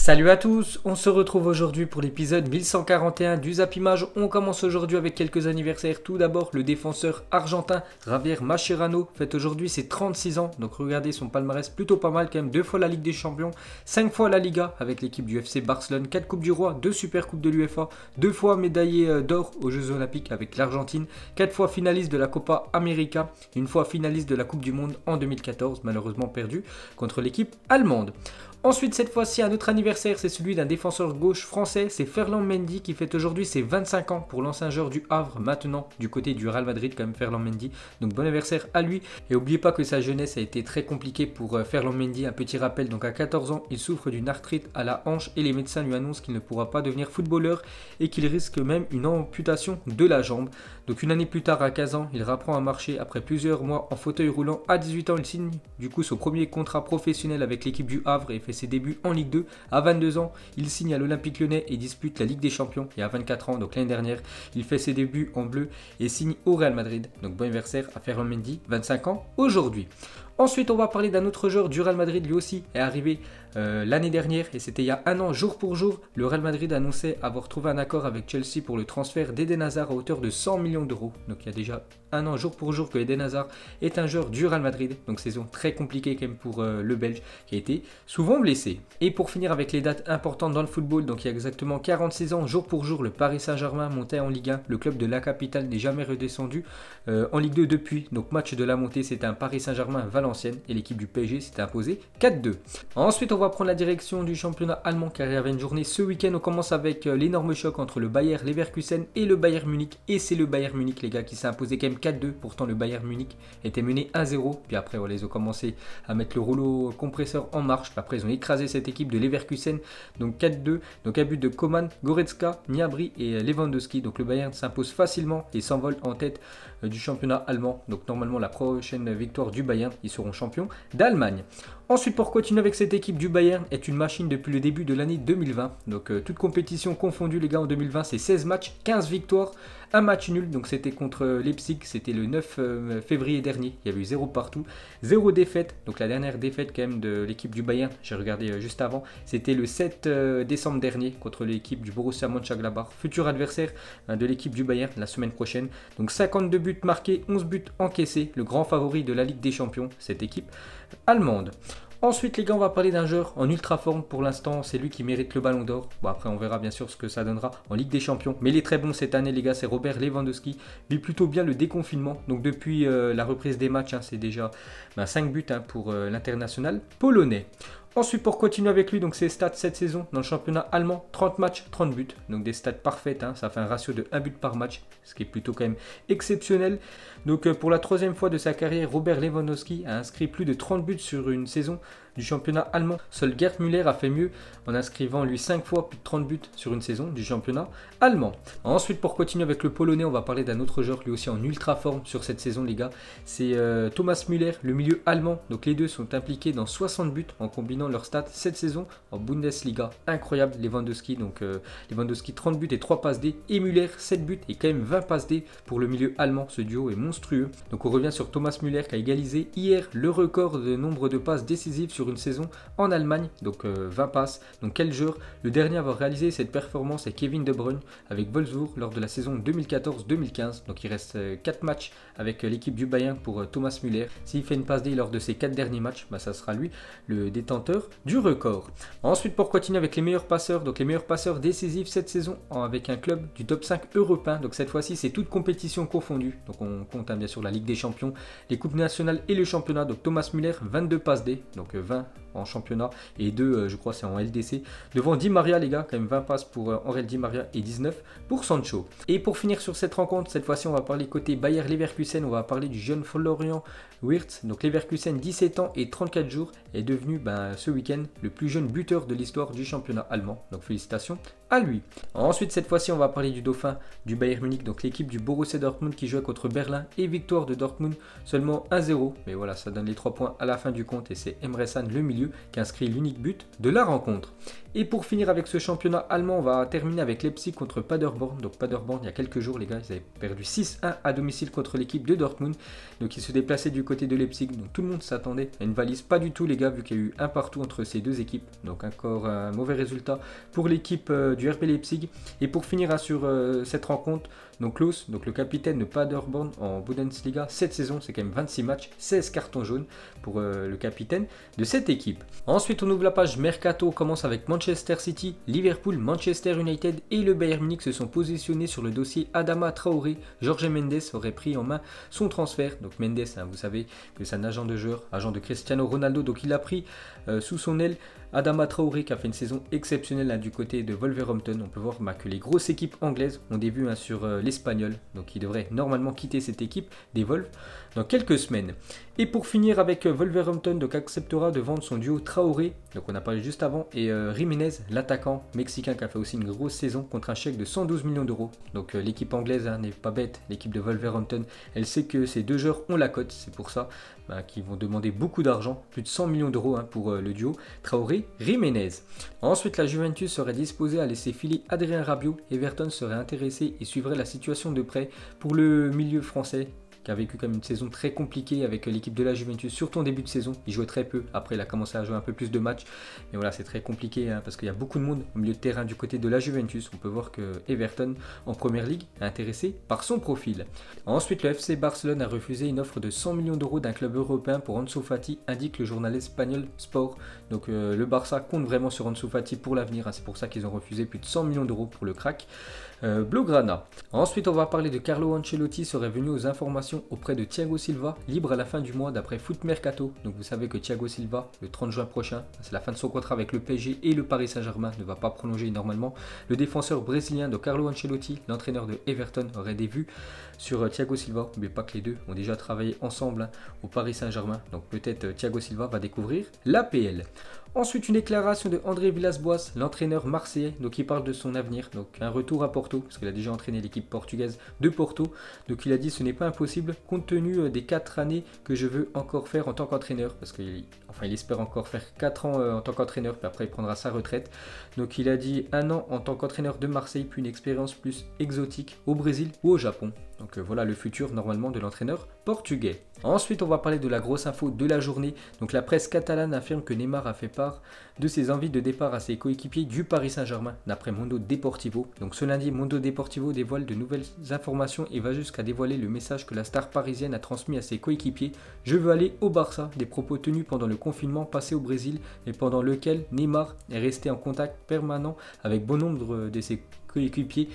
Salut à tous, on se retrouve aujourd'hui pour l'épisode 1141 du Zap Image. On commence aujourd'hui avec quelques anniversaires. Tout d'abord, le défenseur argentin Javier Mascherano fête aujourd'hui ses 36 ans. Donc regardez son palmarès plutôt pas mal quand même. 2 fois la Ligue des Champions, 5 fois la Liga avec l'équipe du FC Barcelone, 4 Coupes du Roi, 2 Super Coupes de l'UEFA, 2 fois médaillé d'or aux Jeux Olympiques avec l'Argentine, 4 fois finaliste de la Copa América, 1 fois finaliste de la Coupe du Monde en 2014, malheureusement perdu contre l'équipe allemande. Ensuite, cette fois-ci, un autre anniversaire, c'est celui d'un défenseur gauche français, c'est Ferland Mendy qui fête aujourd'hui ses 25 ans pour l'ancien joueur du Havre, maintenant du côté du Real Madrid quand même Ferland Mendy. Donc bon anniversaire à lui. Et n'oubliez pas que sa jeunesse a été très compliquée pour Ferland Mendy. Un petit rappel, donc à 14 ans, il souffre d'une arthrite à la hanche et les médecins lui annoncent qu'il ne pourra pas devenir footballeur et qu'il risque même une amputation de la jambe. Donc une année plus tard, à 15 ans, il reprend à marcher après plusieurs mois en fauteuil roulant. À 18 ans, il signe du coup son premier contrat professionnel avec l'équipe du Havre et fait ses débuts en Ligue 2. À 22 ans, il signe à l'Olympique Lyonnais et dispute la Ligue des Champions. Et à 24 ans, donc l'année dernière, il fait ses débuts en bleu et signe au Real Madrid. Donc bon anniversaire à Ferland Mendy, 25 ans aujourd'hui. Ensuite, on va parler d'un autre joueur du Real Madrid, lui aussi est arrivé l'année dernière et c'était il y a un an, jour pour jour. Le Real Madrid annonçait avoir trouvé un accord avec Chelsea pour le transfert d'Eden Hazard à hauteur de 100 millions d'euros. Donc il y a déjà un an, jour pour jour, que Eden Hazard est un joueur du Real Madrid. Donc saison très compliquée quand même pour le Belge qui a été souvent blessé. Et pour finir avec les dates importantes dans le football, donc il y a exactement 46 ans, jour pour jour, le Paris Saint-Germain montait en Ligue 1. Le club de la capitale n'est jamais redescendu en Ligue 2 depuis. Donc match de la montée, c'était un Paris Saint-Germain Valenciennes et l'équipe du PSG s'était imposée 4-2. Ensuite, on va prendre la direction du championnat allemand car il y avait une journée ce week-end. On commence avec l'énorme choc entre le Bayer Leverkusen et le Bayern Munich. Et c'est le Bayern Munich, les gars, qui s'est imposé quand même 4-2. Pourtant, le Bayern Munich était mené 1-0. Puis après, voilà, ils ont commencé à mettre le rouleau compresseur en marche. Puis après, ils ont écrasé cette équipe de Leverkusen. Donc 4-2. Donc un but de Coman, Goretzka, Gnabry et Lewandowski. Donc le Bayern s'impose facilement et s'envole en tête du championnat allemand. Donc normalement, la prochaine victoire du Bayern, ils seront champions d'Allemagne. Ensuite, pour continuer avec cette équipe du Bayern, est une machine depuis le début de l'année 2020. Donc toute compétition confondue, les gars, en 2020, c'est 16 matchs, 15 victoires, un match nul. Donc c'était contre Leipzig, c'était le 9 février dernier. Il y avait eu 0 partout, 0 défaite. Donc la dernière défaite quand même de l'équipe du Bayern, j'ai regardé juste avant, c'était le 7 décembre dernier contre l'équipe du Borussia Mönchengladbach, futur adversaire de l'équipe du Bayern la semaine prochaine. Donc 52 buts marqués, 11 buts encaissés, le grand favori de la Ligue des Champions, cette équipe allemande. Ensuite, les gars, on va parler d'un joueur en ultra forme. Pour l'instant, c'est lui qui mérite le ballon d'or. Bon, après, on verra bien sûr ce que ça donnera en Ligue des Champions. Mais il est très bon cette année, les gars. C'est Robert Lewandowski. Vit plutôt bien le déconfinement. Donc, depuis la reprise des matchs, c'est déjà 5 buts pour l'international polonais. Ensuite, pour continuer avec lui, donc ses stats cette saison dans le championnat allemand, 30 matchs, 30 buts. Donc des stats parfaites, ça fait un ratio de 1 but par match, ce qui est plutôt quand même exceptionnel. Donc pour la troisième fois de sa carrière, Robert Lewandowski a inscrit plus de 30 buts sur une saison du championnat allemand. Seul Gerd Müller a fait mieux en inscrivant lui 5 fois plus de 30 buts sur une saison du championnat allemand. Ensuite, pour continuer avec le polonais, on va parler d'un autre joueur lui aussi en ultra forme sur cette saison, les gars. C'est Thomas Müller, le milieu allemand. Donc les deux sont impliqués dans 60 buts en combinant leurs stats cette saison en Bundesliga. Incroyable, Lewandowski. Donc Lewandowski 30 buts et 3 passes D. Et Müller 7 buts et quand même 20 passes D pour le milieu allemand. Ce duo est monstrueux. Donc on revient sur Thomas Müller qui a égalisé hier le record de nombre de passes décisives sur une saison en Allemagne. Donc 20 passes. Donc quel joueur? Le dernier à avoir réalisé cette performance est Kevin De Bruyne avec Wolfsburg lors de la saison 2014-2015. Donc il reste 4 matchs avec l'équipe du Bayern pour Thomas Müller. S'il fait une passe D lors de ces 4 derniers matchs, ça sera lui le détenteur du record. Ensuite, pour continuer avec les meilleurs passeurs, donc les meilleurs passeurs décisifs cette saison avec un club du top 5 européen. Donc cette fois-ci, c'est toute compétition confondue. Donc on compte bien sûr la Ligue des Champions, les coupes nationales et le championnat. Donc Thomas Müller, 22 passes D, donc 20 en championnat et 2, je crois, c'est en LDC. Devant Di Maria, les gars, quand même 20 passes pour Aurel Di Maria et 19 pour Sancho. Et pour finir sur cette rencontre, cette fois-ci, on va parler côté Bayer Leverkusen. On va parler du jeune Florian Wirtz. Donc Leverkusen, 17 ans et 34 jours, est devenu ce week-end le plus jeune buteur de l'histoire du championnat allemand. Donc félicitations à lui. Ensuite, cette fois-ci, on va parler du dauphin du Bayern Munich, donc l'équipe du Borussia Dortmund qui jouait contre Berlin et victoire de Dortmund seulement 1-0. Mais voilà, ça donne les 3 points à la fin du compte et c'est Emre Can, le milieu, qui inscrit l'unique but de la rencontre. Et pour finir avec ce championnat allemand, on va terminer avec Leipzig contre Paderborn. Donc Paderborn, il y a quelques jours, les gars, ils avaient perdu 6-1 à domicile contre l'équipe de Dortmund. Donc ils se déplaçaient du côté de Leipzig. Donc tout le monde s'attendait à une valise. Pas du tout, les gars, vu qu'il y a eu un partout entre ces deux équipes. Donc encore un mauvais résultat pour l'équipe du RB Leipzig. Et pour finir sur cette rencontre, donc Klaus, donc le capitaine de Paderborn en Bundesliga, cette saison, c'est quand même 26 matchs, 16 cartons jaunes pour le capitaine de cette équipe. Ensuite, on ouvre la page Mercato, on commence avec Manchester City, Liverpool, Manchester United et le Bayern Munich se sont positionnés sur le dossier Adama Traoré. Jorge Mendes aurait pris en main son transfert. Donc Mendes, hein, vous savez que c'est un agent de joueur, agent de Cristiano Ronaldo, donc il a pris sous son aile Adama Traoré qui a fait une saison exceptionnelle hein, du côté de Wolverhampton. On peut voir que les grosses équipes anglaises ont des vues hein, sur l'Espagnol. Donc il devrait normalement quitter cette équipe des Wolves dans quelques semaines. Et pour finir avec Wolverhampton, donc acceptera de vendre son duo Traoré, donc on a parlé juste avant, et Jiménez, l'attaquant mexicain qui a fait aussi une grosse saison contre un chèque de 112 millions d'euros. Donc l'équipe anglaise hein, n'est pas bête, l'équipe de Wolverhampton, elle sait que ces deux joueurs ont la cote, c'est pour ça qu'ils vont demander beaucoup d'argent, plus de 100 millions d'euros hein, pour le duo Traoré-Jiménez. Ensuite, la Juventus serait disposée à laisser filer Adrien Rabiot, Everton serait intéressé et suivrait la situation de près pour le milieu français, qui a vécu comme une saison très compliquée avec l'équipe de la Juventus, surtout en début de saison. Il jouait très peu, après il a commencé à jouer un peu plus de matchs. Mais voilà, c'est très compliqué hein, parce qu'il y a beaucoup de monde au milieu de terrain du côté de la Juventus. On peut voir que Everton, en première ligue, est intéressé par son profil. Ensuite, le FC Barcelone a refusé une offre de 100 millions d'euros d'un club européen pour Ansu Fati, indique le journal espagnol Sport. Donc le Barça compte vraiment sur Ansu Fati pour l'avenir. Hein, c'est pour ça qu'ils ont refusé plus de 100 millions d'euros pour le crack Blaugrana. Ensuite, on va parler de Carlo Ancelotti, serait venu aux informations auprès de Thiago Silva, libre à la fin du mois d'après Foot Mercato. Donc vous savez que Thiago Silva, le 30 juin prochain, c'est la fin de son contrat avec le PSG et le Paris Saint-Germain ne va pas prolonger normalement. Le défenseur brésilien de Carlo Ancelotti, l'entraîneur de Everton, aurait des vues sur Thiago Silva. N'oubliez pas que les deux ont déjà travaillé ensemble hein, au Paris Saint-Germain. Donc peut-être Thiago Silva va découvrir l'APL. Ensuite, une déclaration de André Villas-Boas, l'entraîneur marseillais, donc il parle de son avenir, donc un retour à Porto, parce qu'il a déjà entraîné l'équipe portugaise de Porto. Donc il a dit ce n'est pas impossible compte tenu des 4 années que je veux encore faire en tant qu'entraîneur, parce qu'il espère encore faire 4 ans en tant qu'entraîneur, puis après il prendra sa retraite. Donc il a dit 1 an en tant qu'entraîneur de Marseille, puis une expérience plus exotique au Brésil ou au Japon. Donc voilà le futur normalement de l'entraîneur portugais. Ensuite, on va parler de la grosse info de la journée. Donc la presse catalane affirme que Neymar a fait part de ses envies de départ à ses coéquipiers du Paris Saint-Germain, d'après Mundo Deportivo. Donc ce lundi, Mundo Deportivo dévoile de nouvelles informations et va jusqu'à dévoiler le message que la star parisienne a transmis à ses coéquipiers. Je veux aller au Barça, des propos tenus pendant le confinement passé au Brésil et pendant lequel Neymar est resté en contact permanent avec bon nombre de ses coéquipiers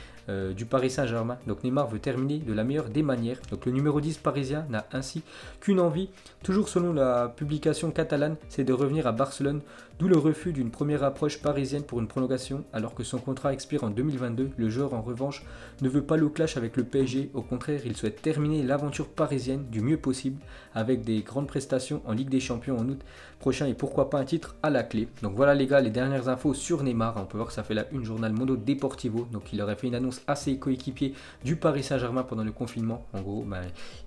du Paris Saint-Germain. Donc Neymar veut terminer de la meilleure des manières. Donc le numéro 10 parisien n'a ainsi qu'une envie, toujours selon la publication catalane, c'est de revenir à Barcelone, d'où le refus d'une première approche parisienne pour une prolongation alors que son contrat expire en 2022. Le joueur en revanche ne veut pas le clash avec le PSG, au contraire il souhaite terminer l'aventure parisienne du mieux possible avec des grandes prestations en Ligue des Champions en août prochain et pourquoi pas un titre à la clé. Donc voilà les gars, les dernières infos sur Neymar. On peut voir que ça fait la une journal Mundo Deportivo. Donc il aurait fait une annonce à ses coéquipiers du Paris Saint-Germain pendant le confinement. En gros,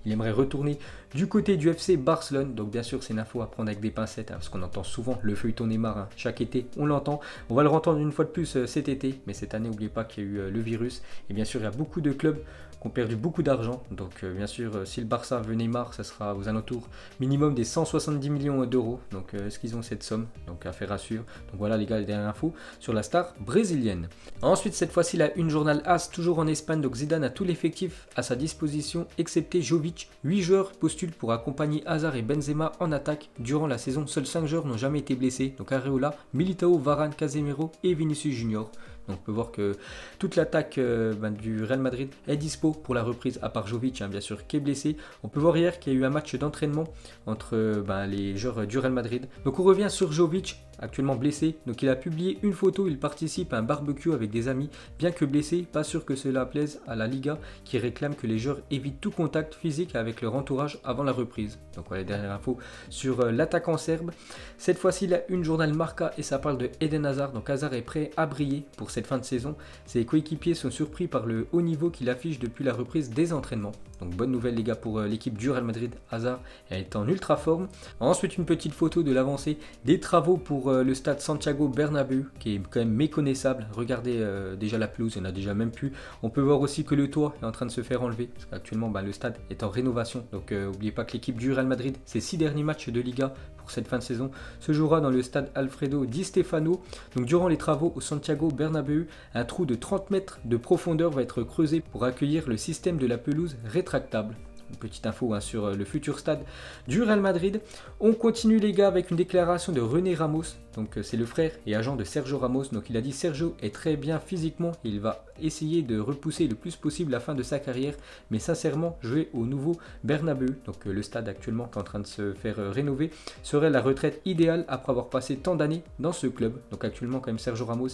il aimerait retourner du côté du FC Barcelone. Donc bien sûr c'est une info à prendre avec des pincettes hein, parce qu'on entend souvent le feuilleton Neymar hein. Chaque été on l'entend. On va le entendre une fois de plus cet été, mais cette année n'oubliez pas qu'il y a eu le virus. Et bien sûr il y a beaucoup de clubs qui ont perdu beaucoup d'argent. Donc bien sûr si le Barça veut Neymar, ça sera aux alentours minimum des 170 millions d'euros. Donc est-ce qu'ils ont cette somme? Donc affaire à suivre. Donc voilà les gars, les dernières infos sur la star brésilienne. Ensuite cette fois-ci la une journal AS toujours en Espagne. Donc Zidane a tout l'effectif à sa disposition excepté Jovic. 8 joueurs postulent pour accompagner Hazard et Benzema en attaque. Durant la saison, seuls 5 joueurs n'ont jamais été blessés. Donc Areola, Militao, Varane, Casemiro et Vinicius Junior. Donc on peut voir que toute l'attaque du Real Madrid est dispo pour la reprise, à part Jovic bien sûr qui est blessé. On peut voir hier qu'il y a eu un match d'entraînement entre les joueurs du Real Madrid. Donc on revient sur Jovic, actuellement blessé. Donc il a publié une photo, il participe à un barbecue avec des amis. Bien que blessé, pas sûr que cela plaise à la Liga qui réclame que les joueurs évitent tout contact physique avec leur entourage avant la reprise. Donc voilà les dernières infos sur l'attaquant serbe. Cette fois-ci la une journal Marca et ça parle de Eden Hazard. Donc Hazard est prêt à briller pour cette fin de saison. Ses coéquipiers sont surpris par le haut niveau qu'il affiche depuis la reprise des entraînements. Donc bonne nouvelle les gars pour l'équipe du Real Madrid. Hazard est en ultra forme. Ensuite une petite photo de l'avancée des travaux pour le stade Santiago Bernabéu qui est quand même méconnaissable. Regardez déjà la pelouse, il n'y en a déjà même plus. On peut voir aussi que le toit est en train de se faire enlever parce qu'actuellement le stade est en rénovation. Donc n'oubliez pas que l'équipe du Real Madrid, ses 6 derniers matchs de Liga pour cette fin de saison se jouera dans le stade Alfredo Di Stefano. Donc durant les travaux au Santiago Bernabéu, un trou de 30 mètres de profondeur va être creusé pour accueillir le système de la pelouse rétractable. Une petite info sur le futur stade du Real Madrid. On continue les gars avec une déclaration de René Ramos. Donc c'est le frère et agent de Sergio Ramos. Donc il a dit Sergio est très bien physiquement. Il va essayer de repousser le plus possible la fin de sa carrière. Mais sincèrement jouer au nouveau Bernabéu, donc le stade actuellement qui est en train de se faire rénover, serait la retraite idéale après avoir passé tant d'années dans ce club. Donc actuellement quand même Sergio Ramos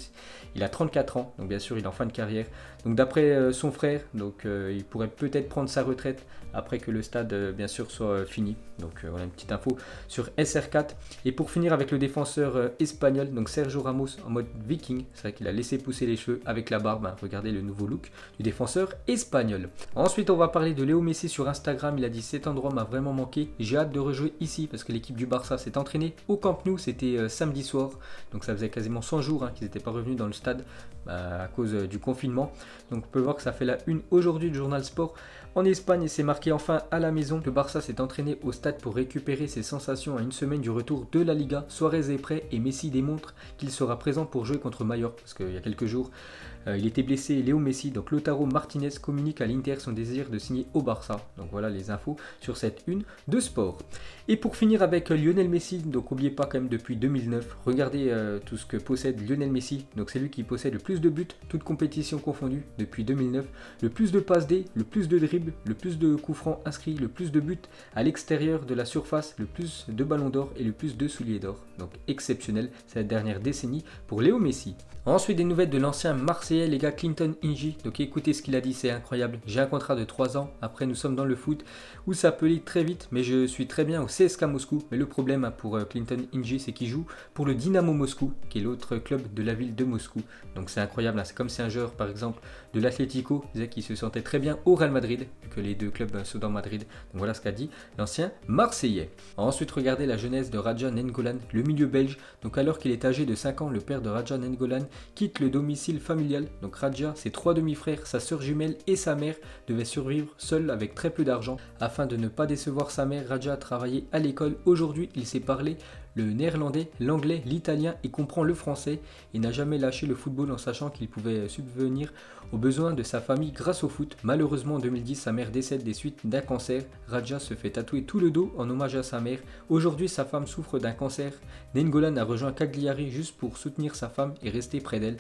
il a 34 ans. Donc bien sûr il est en fin de carrière. Donc d'après son frère, donc il pourrait peut-être prendre sa retraite après que le stade bien sûr soit fini. Donc voilà une petite info sur SR4. Et pour finir avec le défenseur espagnol, donc Sergio Ramos en mode viking. C'est vrai qu'il a laissé pousser les cheveux avec la barbe. Regardez le nouveau look du défenseur espagnol. Ensuite on va parler de Léo Messi sur Instagram. Il a dit cet endroit m'a vraiment manqué. J'ai hâte de rejouer ici parce que l'équipe du Barça s'est entraînée au Camp Nou. C'était samedi soir. Donc ça faisait quasiment 100 jours qu'ils n'étaient pas revenus dans le stade à cause du confinement. Donc on peut voir que ça fait la une aujourd'hui du journal Sport. En Espagne, c'est marqué enfin à la maison. Le Barça s'est entraîné au stade pour récupérer ses sensations à une semaine du retour de la Liga. Suarez est prêt et Messi démontre qu'il sera présent pour jouer contre Mallorca. Parce qu'il y a quelques jours, il était blessé, Léo Messi. Donc Lautaro Martinez communique à l'Inter son désir de signer au Barça. Donc voilà les infos sur cette une de sport. Et pour finir avec Lionel Messi, donc n'oubliez pas quand même depuis 2009, regardez tout ce que possède Lionel Messi. Donc c'est lui qui possède le plus de buts, toutes compétitions confondues depuis 2009. Le plus de passes D, le plus de dribbles, le plus de coups francs inscrits, le plus de buts à l'extérieur de la surface, le plus de ballons d'or et le plus de souliers d'or. Donc exceptionnel cette dernière décennie pour Léo Messi. Ensuite des nouvelles de l'ancien Marseillais les gars Clinton Inji. Donc écoutez ce qu'il a dit, c'est incroyable. J'ai un contrat de 3 ans, après nous sommes dans le foot où ça peut aller très vite mais je suis très bien au CSKA Moscou. Mais le problème pour Clinton Inji c'est qu'il joue pour le Dynamo Moscou qui est l'autre club de la ville de Moscou. Donc c'est incroyable, c'est comme si un joueur par exemple de l'Atlético disait qu'il se sentait très bien au Real Madrid vu que les deux clubs sont dans Madrid. Donc voilà ce qu'a dit l'ancien Marseillais. Ensuite regardez la jeunesse de Radja Nainggolan, le milieu belge. Donc alors qu'il est âgé de 5 ans, le père de Radja Nainggolan quitte le domicile familial. Donc Radja, ses 3 demi-frères, sa sœur jumelle et sa mère devaient survivre seuls avec très peu d'argent. Afin de ne pas décevoir sa mère, Radja a travaillé à l'école. Aujourd'hui, il sait parler le néerlandais, l'anglais, l'italien et comprend le français. Il n'a jamais lâché le football en sachant qu'il pouvait subvenir aux besoins de sa famille grâce au foot. Malheureusement en 2010, sa mère décède des suites d'un cancer. Radja se fait tatouer tout le dos en hommage à sa mère. Aujourd'hui, sa femme souffre d'un cancer. Nainggolan a rejoint Cagliari juste pour soutenir sa femme et rester près d'elle.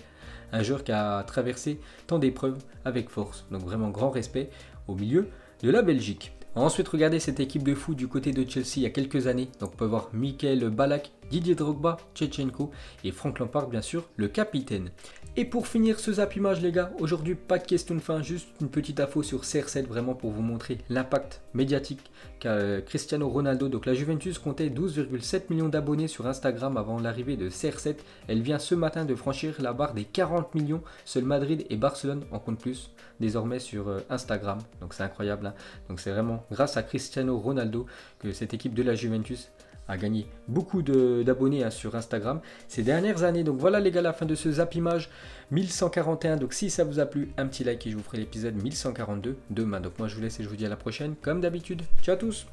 Un joueur qui a traversé tant d'épreuves avec force. Donc vraiment grand respect au milieu de la Belgique. Ensuite, regardez cette équipe de foot du côté de Chelsea il y a quelques années. Donc on peut voir Michael Ballack, Didier Drogba, Shevchenko et Frank Lampard bien sûr, le capitaine. Et pour finir ce Zap Image les gars, aujourd'hui pas de question de fin, juste une petite info sur CR7 vraiment pour vous montrer l'impact médiatique qu'a Cristiano Ronaldo. Donc la Juventus comptait 12,7 millions d'abonnés sur Instagram avant l'arrivée de CR7. Elle vient ce matin de franchir la barre des 40 millions. Seul Madrid et Barcelone en comptent plus désormais sur Instagram. Donc c'est incroyable. Hein. Donc c'est vraiment grâce à Cristiano Ronaldo que cette équipe de la Juventus a gagné beaucoup d'abonnés sur Instagram ces dernières années. Donc voilà les gars, la fin de ce Zap Image 1141. Donc si ça vous a plu, un petit like et je vous ferai l'épisode 1142 demain. Donc moi je vous laisse et je vous dis à la prochaine comme d'habitude. Ciao à tous.